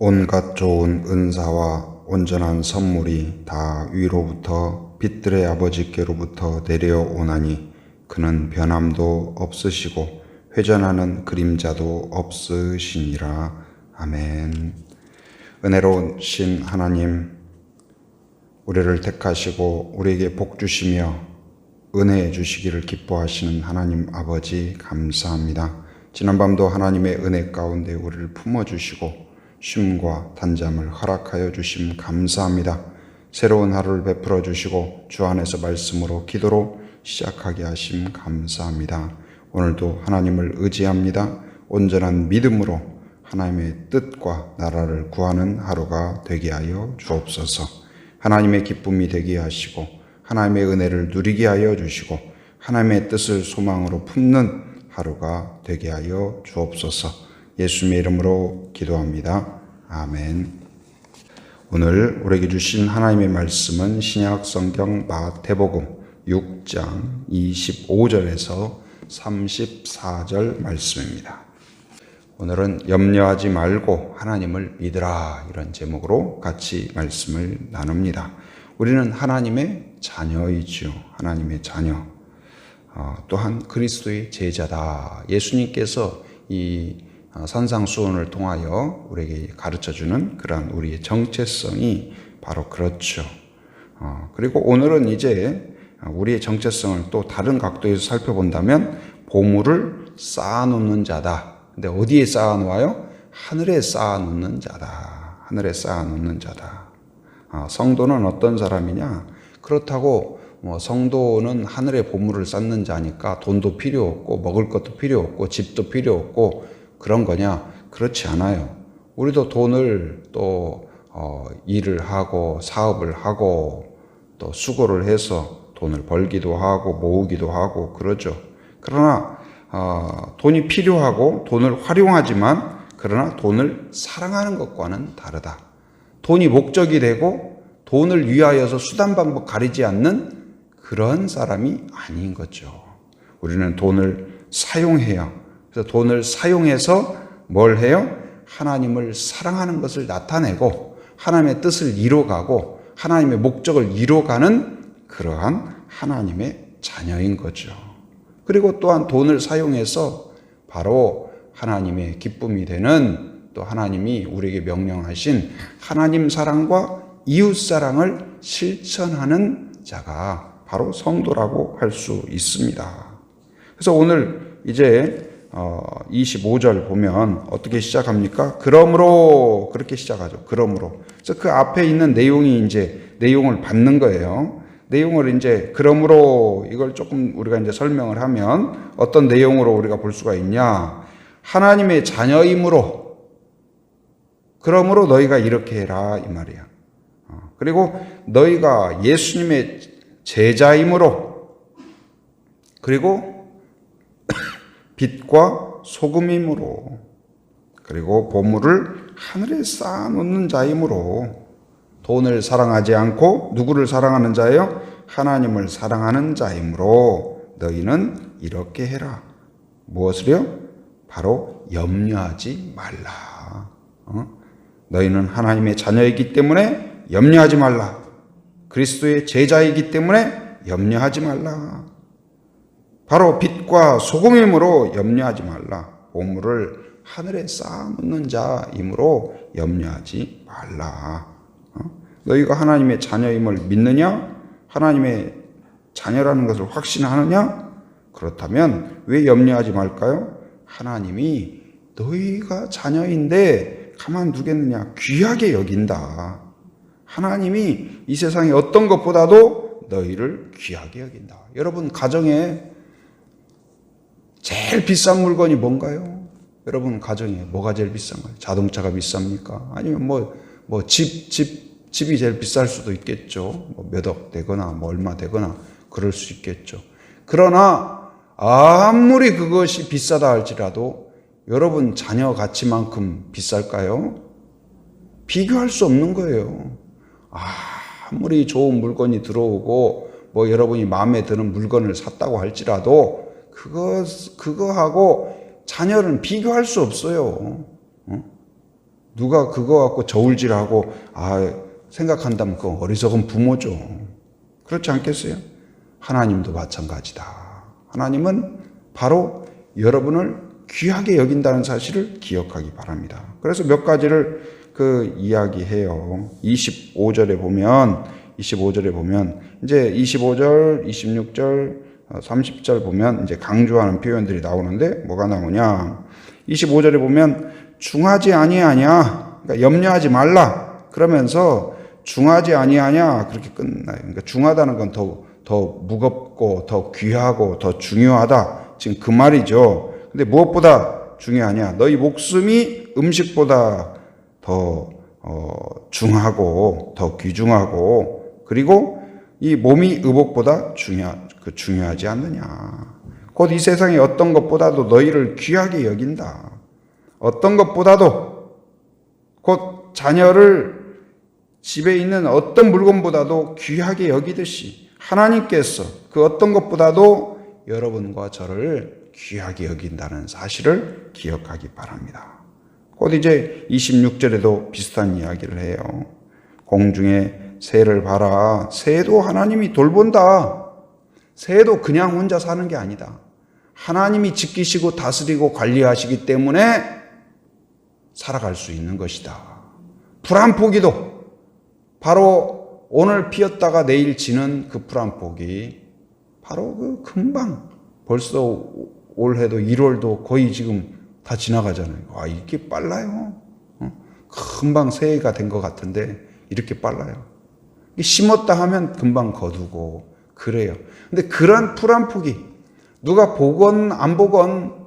온갖 좋은 은사와 온전한 선물이 다 위로부터 빛들의 아버지께로부터 내려오나니 그는 변함도 없으시고 회전하는 그림자도 없으시니라. 아멘. 은혜로우신 하나님, 우리를 택하시고 우리에게 복 주시며 은혜 주시기를 기뻐하시는 하나님 아버지 감사합니다. 지난밤도 하나님의 은혜 가운데 우리를 품어주시고 쉼과 단잠을 허락하여 주심 감사합니다. 새로운 하루를 베풀어 주시고 주 안에서 말씀으로 기도로 시작하게 하심 감사합니다. 오늘도 하나님을 의지합니다. 온전한 믿음으로 하나님의 뜻과 나라를 구하는 하루가 되게 하여 주옵소서. 하나님의 기쁨이 되게 하시고 하나님의 은혜를 누리게 하여 주시고 하나님의 뜻을 소망으로 품는 하루가 되게 하여 주옵소서. 예수님의 이름으로 기도합니다. 아멘. 오늘 우리에게 주신 하나님의 말씀은 신약 성경 마태복음 6장 25절에서 34절 말씀입니다. 오늘은 염려하지 말고 하나님을 믿으라, 이런 제목으로 같이 말씀을 나눕니다. 우리는 하나님의 자녀이죠. 하나님의 자녀. 또한 그리스도의 제자다. 예수님께서 이 산상수훈을 통하여 우리에게 가르쳐주는 그러한 우리의 정체성이 바로 그렇죠. 그리고 오늘은 이제 우리의 정체성을 또 다른 각도에서 살펴본다면 보물을 쌓아놓는 자다. 근데 어디에 쌓아놓아요? 하늘에 쌓아놓는 자다. 하늘에 쌓아놓는 자다. 성도는 어떤 사람이냐? 그렇다고 성도는 하늘에 보물을 쌓는 자니까 돈도 필요 없고 먹을 것도 필요 없고 집도 필요 없고 그런 거냐? 그렇지 않아요. 우리도 돈을 또 일을 하고 사업을 하고 또 수고를 해서 돈을 벌기도 하고 모으기도 하고 그러죠. 그러나 돈이 필요하고 돈을 활용하지만 그러나 돈을 사랑하는 것과는 다르다. 돈이 목적이 되고 돈을 위하여서 수단 방법 가리지 않는 그런 사람이 아닌 거죠. 우리는 돈을 사용해요. 그래서 돈을 사용해서 뭘 해요? 하나님을 사랑하는 것을 나타내고 하나님의 뜻을 이뤄가고 하나님의 목적을 이뤄가는 그러한 하나님의 자녀인 거죠. 그리고 또한 돈을 사용해서 바로 하나님의 기쁨이 되는 또 하나님이 우리에게 명령하신 하나님 사랑과 이웃 사랑을 실천하는 자가 바로 성도라고 할 수 있습니다. 그래서 오늘 이제 25절 보면 어떻게 시작합니까? 그러므로, 그렇게 시작하죠. 그러므로. 그래서 그 앞에 있는 내용이 이제 내용을 받는 거예요. 내용을 이제 그러므로 이걸 조금 우리가 이제 설명을 하면 어떤 내용으로 우리가 볼 수가 있냐? 하나님의 자녀이므로, 그러므로 너희가 이렇게 해라, 이 말이야. 그리고 너희가 예수님의 제자이므로, 그리고 빛과 소금이므로, 그리고 보물을 하늘에 쌓아놓는 자이므로, 돈을 사랑하지 않고 누구를 사랑하는 자예요? 하나님을 사랑하는 자이므로 너희는 이렇게 해라. 무엇을요? 바로 염려하지 말라. 너희는 하나님의 자녀이기 때문에 염려하지 말라. 그리스도의 제자이기 때문에 염려하지 말라. 바로 빛과 소금이므로 염려하지 말라. 보물을 하늘에 쌓아놓는 자이므로 염려하지 말라. 너희가 하나님의 자녀임을 믿느냐? 하나님의 자녀라는 것을 확신하느냐? 그렇다면 왜 염려하지 말까요? 하나님이 너희가 자녀인데 가만두겠느냐? 귀하게 여긴다. 하나님이 이 세상의 어떤 것보다도 너희를 귀하게 여긴다. 여러분 가정에 제일 비싼 물건이 뭔가요? 여러분 가정에 뭐가 제일 비싼가요? 자동차가 비쌉니까? 아니면 집이 제일 비쌀 수도 있겠죠. 몇억 되거나 얼마 되거나 그럴 수 있겠죠. 그러나 아무리 그것이 비싸다 할지라도 여러분 자녀 가치만큼 비쌀까요? 비교할 수 없는 거예요. 아무리 좋은 물건이 들어오고 여러분이 마음에 드는 물건을 샀다고 할지라도 그거하고 자녀는 비교할 수 없어요. 누가 그거 갖고 저울질하고 생각한다면 그건 어리석은 부모죠. 그렇지 않겠어요? 하나님도 마찬가지다. 하나님은 바로 여러분을 귀하게 여긴다는 사실을 기억하기 바랍니다. 그래서 몇 가지를 이야기해요. 25절에 보면 이제 25절, 26절, 30절 보면 이제 강조하는 표현들이 나오는데 뭐가 나오냐? 25절에 보면 중하지 아니하냐? 그러니까 염려하지 말라. 그러면서 중하지 아니하냐? 그렇게 끝나요. 그러니까 중하다는 건 더 무겁고 더 귀하고 더 중요하다. 지금 그 말이죠. 근데 무엇보다 중요하냐? 너희 목숨이 음식보다 더 중하고 더 귀중하고 그리고 이 몸이 의복보다 중요하지 않느냐. 곧 이 세상의 어떤 것보다도 너희를 귀하게 여긴다. 어떤 것보다도 곧 자녀를 집에 있는 어떤 물건보다도 귀하게 여기듯이 하나님께서 그 어떤 것보다도 여러분과 저를 귀하게 여긴다는 사실을 기억하기 바랍니다. 곧 이제 26절에도 비슷한 이야기를 해요. 공중의 새를 봐라. 새도 하나님이 돌본다. 새도 그냥 혼자 사는 게 아니다. 하나님이 지키시고 다스리고 관리하시기 때문에 살아갈 수 있는 것이다. 풀 한 포기도 바로 오늘 피었다가 내일 지는 그 풀 한 포기 바로 금방 벌써 올해도 1월도 거의 지금 다 지나가잖아요. 이렇게 빨라요. 금방 새해가 된 것 같은데 이렇게 빨라요. 심었다 하면 금방 거두고 그래요. 근데 그런 풀 한 포기 누가 보건 안 보건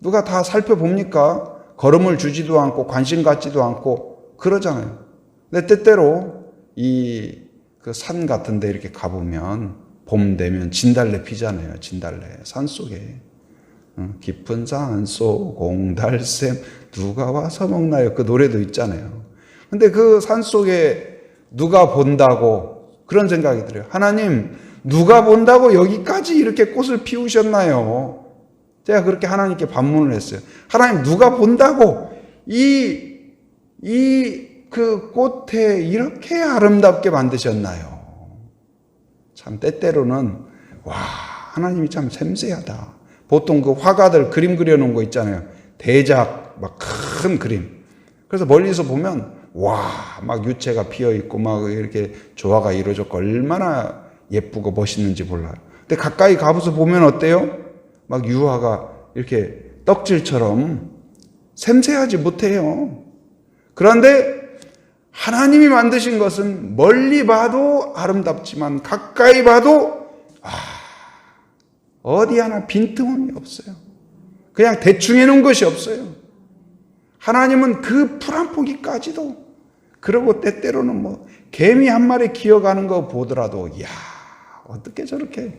누가 다 살펴봅니까? 걸음을 주지도 않고 관심 갖지도 않고 그러잖아요. 근데 때때로 그 산 같은 데 이렇게 가보면 봄 되면 진달래 피잖아요. 진달래 산속에 깊은 산속 공달샘 누가 와서 먹나요? 그 노래도 있잖아요. 근데 그 산속에 누가 본다고 그런 생각이 들어요. 하나님 누가 본다고 여기까지 이렇게 꽃을 피우셨나요? 제가 그렇게 하나님께 반문을 했어요. 하나님 누가 본다고 그 꽃에 이렇게 아름답게 만드셨나요? 참 때때로는 하나님이 참 섬세하다. 보통 그 화가들 그림 그려놓은 거 있잖아요. 대작 막 큰 그림. 그래서 멀리서 보면 막 유채가 피어있고 막 이렇게 조화가 이루어졌고 얼마나 예쁘고 멋있는지 몰라요. 근데 가까이 가서 보면 어때요? 막 유화가 이렇게 떡질처럼 섬세하지 못해요. 그런데 하나님이 만드신 것은 멀리 봐도 아름답지만 가까이 봐도 어디 하나 빈틈이 없어요. 그냥 대충 해놓은 것이 없어요. 하나님은 그 풀 한 포기까지도 그러고 때때로는 개미 한 마리 기어가는 거 보더라도 어떻게 저렇게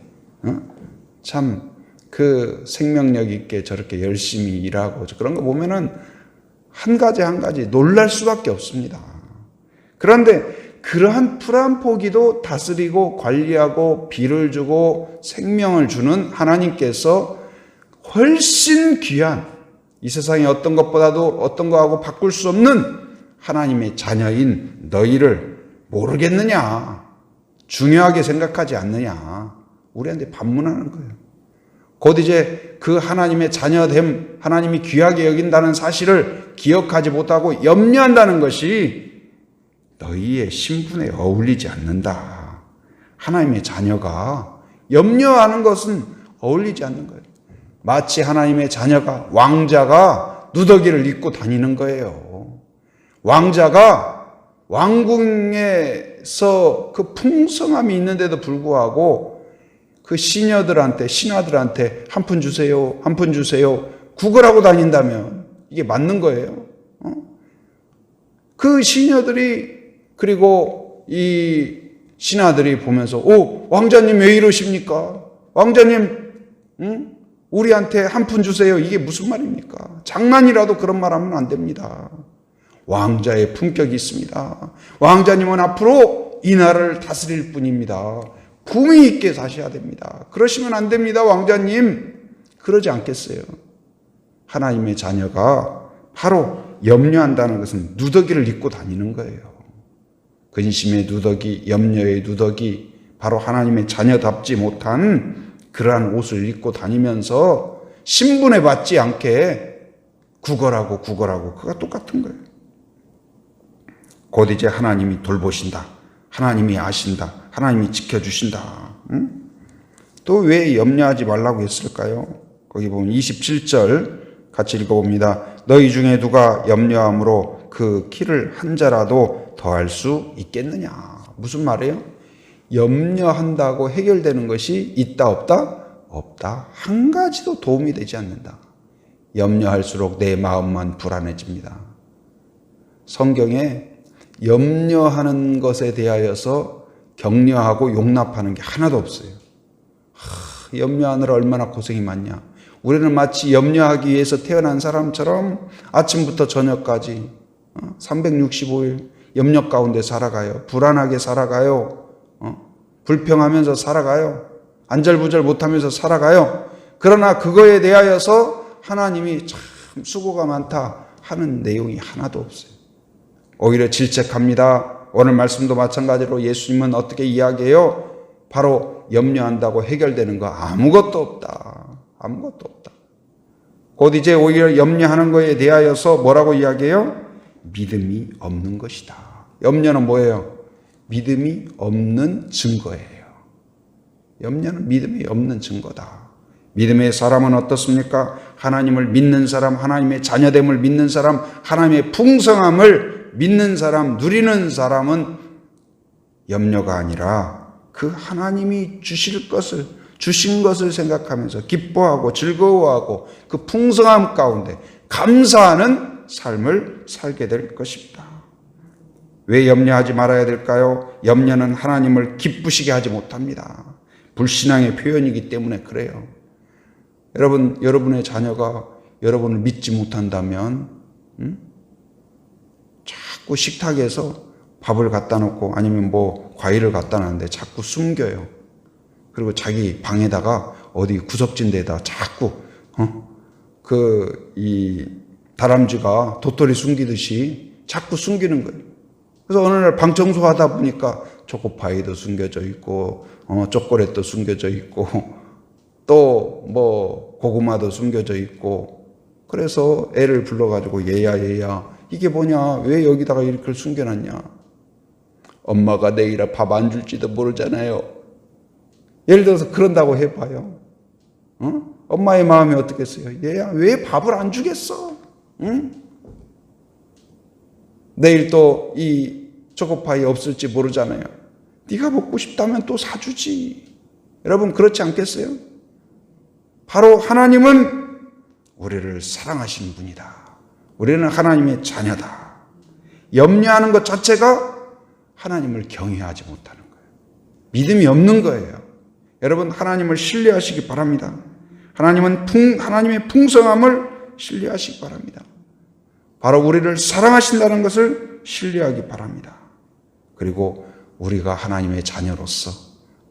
참 그 생명력 있게 저렇게 열심히 일하고 그런 거 보면은 한 가지 놀랄 수밖에 없습니다. 그런데 그러한 풀 한 포기도 다스리고 관리하고 비를 주고 생명을 주는 하나님께서 훨씬 귀한 이 세상의 어떤 것보다도 어떤 거하고 바꿀 수 없는 하나님의 자녀인 너희를 모르겠느냐? 중요하게 생각하지 않느냐? 우리한테 반문하는 거예요. 곧 이제 그 하나님의 자녀됨, 하나님이 귀하게 여긴다는 사실을 기억하지 못하고 염려한다는 것이 너희의 신분에 어울리지 않는다. 하나님의 자녀가 염려하는 것은 어울리지 않는 거예요. 마치 하나님의 자녀가 왕자가 누더기를 입고 다니는 거예요. 왕자가 왕궁에서 그 풍성함이 있는데도 불구하고 그 신하들한테 한 푼 주세요, 한 푼 주세요 구걸하고 다닌다면 이게 맞는 거예요. 그 시녀들이 그리고 이 신하들이 보면서 왕자님 왜 이러십니까? 왕자님 우리한테 한 푼 주세요. 이게 무슨 말입니까? 장난이라도 그런 말 하면 안 됩니다. 왕자의 품격이 있습니다. 왕자님은 앞으로 이 나라를 다스릴 분입니다. 품위 있게 사셔야 됩니다. 그러시면 안 됩니다. 왕자님. 그러지 않겠어요? 하나님의 자녀가 바로 염려한다는 것은 누더기를 입고 다니는 거예요. 근심의 누더기, 염려의 누더기, 바로 하나님의 자녀답지 못한 그러한 옷을 입고 다니면서 신분에 받지 않게 구걸하고 그가 똑같은 거예요. 곧 이제 하나님이 돌보신다. 하나님이 아신다. 하나님이 지켜주신다. 응? 또 왜 염려하지 말라고 했을까요? 거기 보면 27절 같이 읽어봅니다. 너희 중에 누가 염려함으로 그 키를 한 자라도 더할 수 있겠느냐. 무슨 말이에요? 염려한다고 해결되는 것이 있다 없다? 없다. 한 가지도 도움이 되지 않는다. 염려할수록 내 마음만 불안해집니다. 성경에 염려하는 것에 대하여서 격려하고 용납하는 게 하나도 없어요. 염려하느라 얼마나 고생이 많냐. 우리는 마치 염려하기 위해서 태어난 사람처럼 아침부터 저녁까지 365일 염려 가운데 살아가요. 불안하게 살아가요. 불평하면서 살아가요. 안절부절 못하면서 살아가요. 그러나 그거에 대하여서 하나님이 참 수고가 많다 하는 내용이 하나도 없어요. 오히려 질책합니다. 오늘 말씀도 마찬가지로 예수님은 어떻게 이야기해요? 바로 염려한다고 해결되는 거 아무것도 없다. 아무것도 없다. 곧 이제 오히려 염려하는 것에 대하여서 뭐라고 이야기해요? 믿음이 없는 것이다. 염려는 뭐예요? 믿음이 없는 증거예요. 염려는 믿음이 없는 증거다. 믿음의 사람은 어떻습니까? 하나님을 믿는 사람, 하나님의 자녀됨을 믿는 사람, 하나님의 풍성함을 믿는 사람, 누리는 사람은 염려가 아니라 그 하나님이 주신 것을 생각하면서 기뻐하고 즐거워하고 그 풍성함 가운데 감사하는 삶을 살게 될 것입니다. 왜 염려하지 말아야 될까요? 염려는 하나님을 기쁘시게 하지 못합니다. 불신앙의 표현이기 때문에 그래요. 여러분의 자녀가 여러분을 믿지 못한다면 자꾸 식탁에서 밥을 갖다 놓고 아니면 뭐 과일을 갖다 놨는데 자꾸 숨겨요. 그리고 자기 방에다가 어디 구석진 데다 자꾸 이 다람쥐가 도토리 숨기듯이 자꾸 숨기는 거예요. 그래서 어느 날 방 청소하다 보니까 초코파이도 숨겨져 있고 초콜릿도 숨겨져 있고 또 뭐 고구마도 숨겨져 있고 그래서 애를 불러가지고 얘야 이게 뭐냐, 왜 여기다가 이렇게 숨겨놨냐. 엄마가 내일에 밥 안 줄지도 모르잖아요. 예를 들어서 그런다고 해봐요. 엄마의 마음이 어떻겠어요? 얘야 왜 밥을 안 주겠어? 내일 또 이 초코파이 없을지 모르잖아요. 네가 먹고 싶다면 또 사주지. 여러분 그렇지 않겠어요? 바로 하나님은 우리를 사랑하시는 분이다. 우리는 하나님의 자녀다. 염려하는 것 자체가 하나님을 경외하지 못하는 거예요. 믿음이 없는 거예요. 여러분 하나님을 신뢰하시기 바랍니다. 하나님의 풍성함을 신뢰하시기 바랍니다. 바로 우리를 사랑하신다는 것을 신뢰하기 바랍니다. 그리고 우리가 하나님의 자녀로서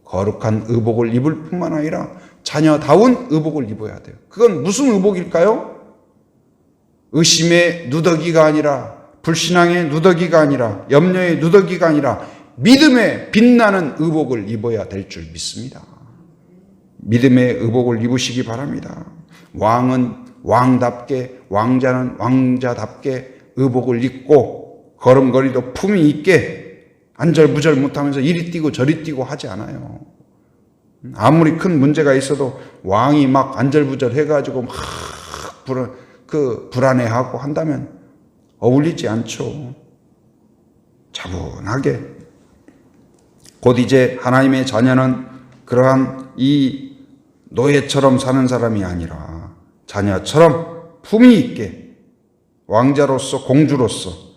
거룩한 의복을 입을 뿐만 아니라 자녀다운 의복을 입어야 돼요. 그건 무슨 의복일까요? 의심의 누더기가 아니라, 불신앙의 누더기가 아니라, 염려의 누더기가 아니라 믿음의 빛나는 의복을 입어야 될 줄 믿습니다. 믿음의 의복을 입으시기 바랍니다. 왕은 왕답게, 왕자는 왕자답게 의복을 입고 걸음걸이도 품위 있게 안절부절 못하면서 이리 뛰고 저리 뛰고 하지 않아요. 아무리 큰 문제가 있어도 왕이 막 안절부절 해가지고 막 불안해하고 한다면 어울리지 않죠. 차분하게. 곧 이제 하나님의 자녀는 그러한 이 노예처럼 사는 사람이 아니라 자녀처럼 품위 있게 왕자로서 공주로서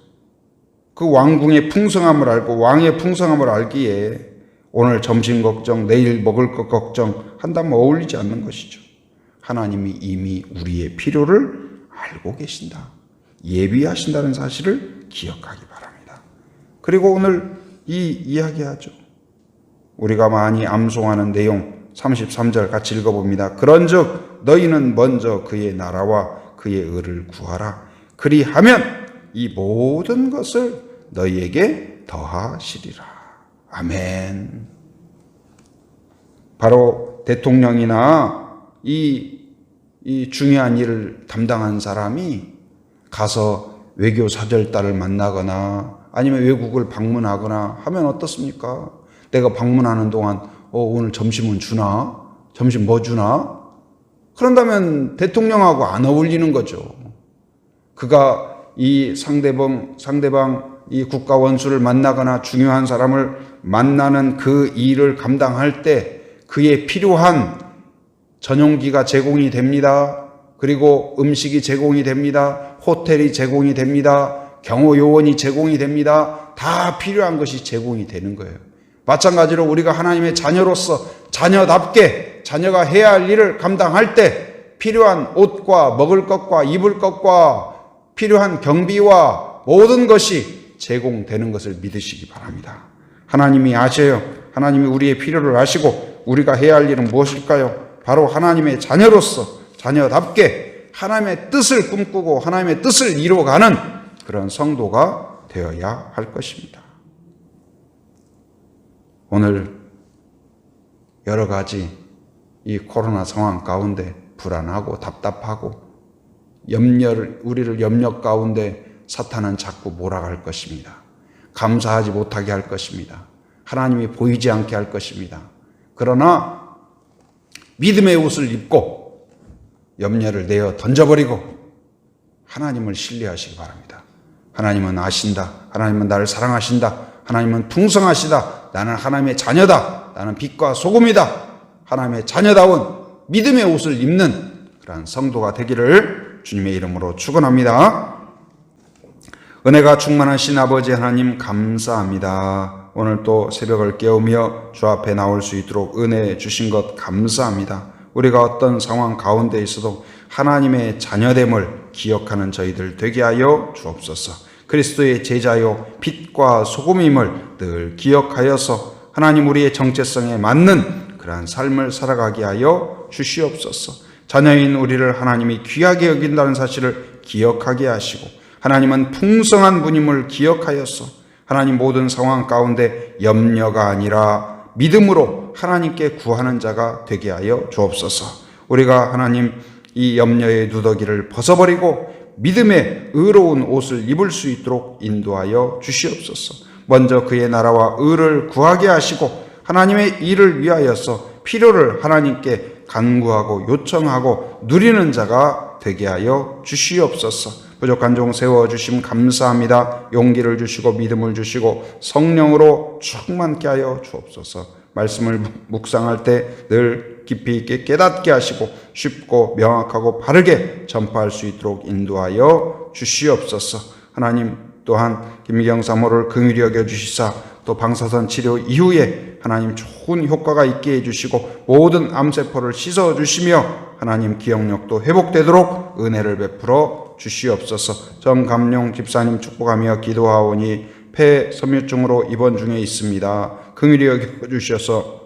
그 왕궁의 풍성함을 알고 왕의 풍성함을 알기에 오늘 점심 걱정, 내일 먹을 것 걱정 한다면 어울리지 않는 것이죠. 하나님이 이미 우리의 필요를 알고 계신다. 예비하신다는 사실을 기억하기 바랍니다. 그리고 오늘 이 이야기하죠. 우리가 많이 암송하는 내용 33절 같이 읽어봅니다. 그런즉 너희는 먼저 그의 나라와 그의 의를 구하라. 그리하면 이 모든 것을 너희에게 더하시리라. 아멘. 바로 대통령이나 이 중요한 일을 담당한 사람이 가서 외교 사절단을 만나거나 아니면 외국을 방문하거나 하면 어떻습니까? 내가 방문하는 동안 오늘 점심은 주나? 점심 뭐 주나? 그런다면 대통령하고 안 어울리는 거죠. 그가 이 상대방 이 국가 원수를 만나거나 중요한 사람을 만나는 그 일을 감당할 때 그에 필요한 전용기가 제공이 됩니다. 그리고 음식이 제공이 됩니다. 호텔이 제공이 됩니다. 경호 요원이 제공이 됩니다. 다 필요한 것이 제공이 되는 거예요. 마찬가지로 우리가 하나님의 자녀로서 자녀답게 자녀가 해야 할 일을 감당할 때 필요한 옷과 먹을 것과 입을 것과 필요한 경비와 모든 것이 제공되는 것을 믿으시기 바랍니다. 하나님이 아셔요. 하나님이 우리의 필요를 아시고 우리가 해야 할 일은 무엇일까요? 바로 하나님의 자녀로서 자녀답게 하나님의 뜻을 꿈꾸고 하나님의 뜻을 이루어가는 그런 성도가 되어야 할 것입니다. 오늘 여러 가지 이 코로나 상황 가운데 불안하고 답답하고 우리를 염려 가운데 사탄은 자꾸 몰아갈 것입니다. 감사하지 못하게 할 것입니다. 하나님이 보이지 않게 할 것입니다. 그러나 믿음의 옷을 입고 염려를 내어 던져버리고 하나님을 신뢰하시기 바랍니다. 하나님은 아신다. 하나님은 나를 사랑하신다. 하나님은 풍성하시다. 나는 하나님의 자녀다. 나는 빛과 소금이다. 하나님의 자녀다운 믿음의 옷을 입는 그러한 성도가 되기를 주님의 이름으로 축원합니다. 은혜가 충만하신 아버지 하나님 감사합니다. 오늘 또 새벽을 깨우며 주 앞에 나올 수 있도록 은혜 주신 것 감사합니다. 우리가 어떤 상황 가운데 있어도 하나님의 자녀됨을 기억하는 저희들 되게 하여 주옵소서. 그리스도의 제자요 빛과 소금임을 늘 기억하여서 하나님 우리의 정체성에 맞는 그러한 삶을 살아가게 하여 주시옵소서. 자녀인 우리를 하나님이 귀하게 여긴다는 사실을 기억하게 하시고 하나님은 풍성한 분임을 기억하여서 하나님 모든 상황 가운데 염려가 아니라 믿음으로 하나님께 구하는 자가 되게 하여 주옵소서. 우리가 하나님 이 염려의 누더기를 벗어버리고 믿음의 의로운 옷을 입을 수 있도록 인도하여 주시옵소서. 먼저 그의 나라와 의를 구하게 하시고 하나님의 일을 위하여서 필요를 하나님께 간구하고 요청하고 누리는 자가 되게 하여 주시옵소서. 부족한 종 세워주심 감사합니다. 용기를 주시고 믿음을 주시고 성령으로 충만케 하여 주옵소서. 말씀을 묵상할 때 늘 깊이 있게 깨닫게 하시고 쉽고 명확하고 바르게 전파할 수 있도록 인도하여 주시옵소서. 하나님 또한 김미경 사모를 긍휼히 여겨주시사 또 방사선 치료 이후에 하나님 좋은 효과가 있게 해주시고 모든 암세포를 씻어주시며 하나님 기억력도 회복되도록 은혜를 베풀어 주시옵소서. 정감룡 집사님 축복하며 기도하오니 폐섬유증으로 입원 중에 있습니다. 긍휼히 여겨주셔서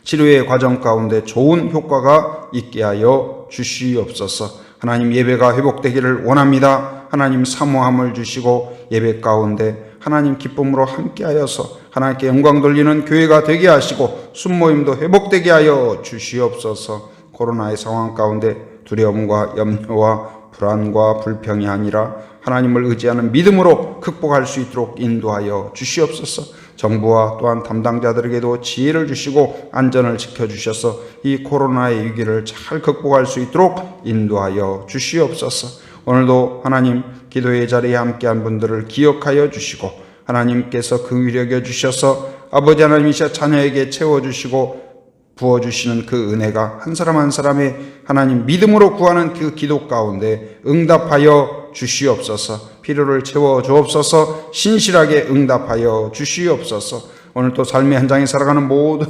치료의 과정 가운데 좋은 효과가 있게 하여 주시옵소서. 하나님 예배가 회복되기를 원합니다. 하나님 사모함을 주시고 예배 가운데 하나님 기쁨으로 함께하여서 하나님께 영광 돌리는 교회가 되게 하시고 순모임도 회복되게 하여 주시옵소서. 코로나의 상황 가운데 두려움과 염려와 불안과 불평이 아니라 하나님을 의지하는 믿음으로 극복할 수 있도록 인도하여 주시옵소서. 정부와 또한 담당자들에게도 지혜를 주시고 안전을 지켜주셔서 이 코로나의 위기를 잘 극복할 수 있도록 인도하여 주시옵소서. 오늘도 하나님 기도의 자리에 함께한 분들을 기억하여 주시고 하나님께서 긍휼히 여겨 주셔서 아버지 하나님이시여 자녀에게 채워주시고 부어주시는 그 은혜가 한 사람 한 사람의 하나님 믿음으로 구하는 그 기도 가운데 응답하여 주시옵소서. 필요를 채워 주옵소서. 신실하게 응답하여 주시옵소서. 오늘 또 삶의 현장에 살아가는 모든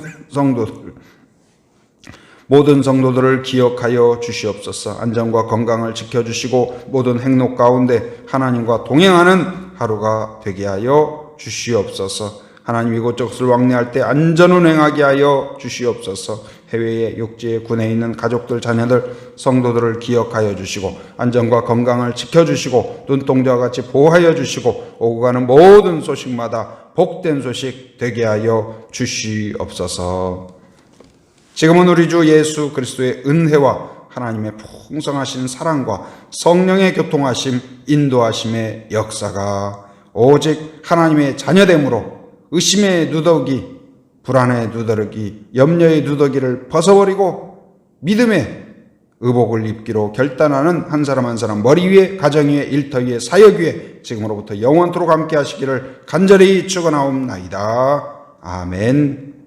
성도들을 기억하여 주시옵소서. 안전과 건강을 지켜주시고 모든 행록 가운데 하나님과 동행하는 하루가 되게 하여 주시옵소서. 하나님 이곳저곳을 왕래할 때 안전운행하게 하여 주시옵소서. 해외에 육지에 군에 있는 가족들, 자녀들, 성도들을 기억하여 주시고 안전과 건강을 지켜주시고 눈동자와 같이 보호하여 주시고 오고 가는 모든 소식마다 복된 소식 되게 하여 주시옵소서. 지금은 우리 주 예수 그리스도의 은혜와 하나님의 풍성하신 사랑과 성령의 교통하심, 인도하심의 역사가 오직 하나님의 자녀됨으로 의심의 누더기, 불안의 누더기, 염려의 누더기를 벗어버리고 믿음의 의복을 입기로 결단하는 한 사람 한 사람 머리 위에, 가정 위에, 일터 위에, 사역 위에 지금으로부터 영원토록 함께 하시기를 간절히 축원하옵나이다. 아멘.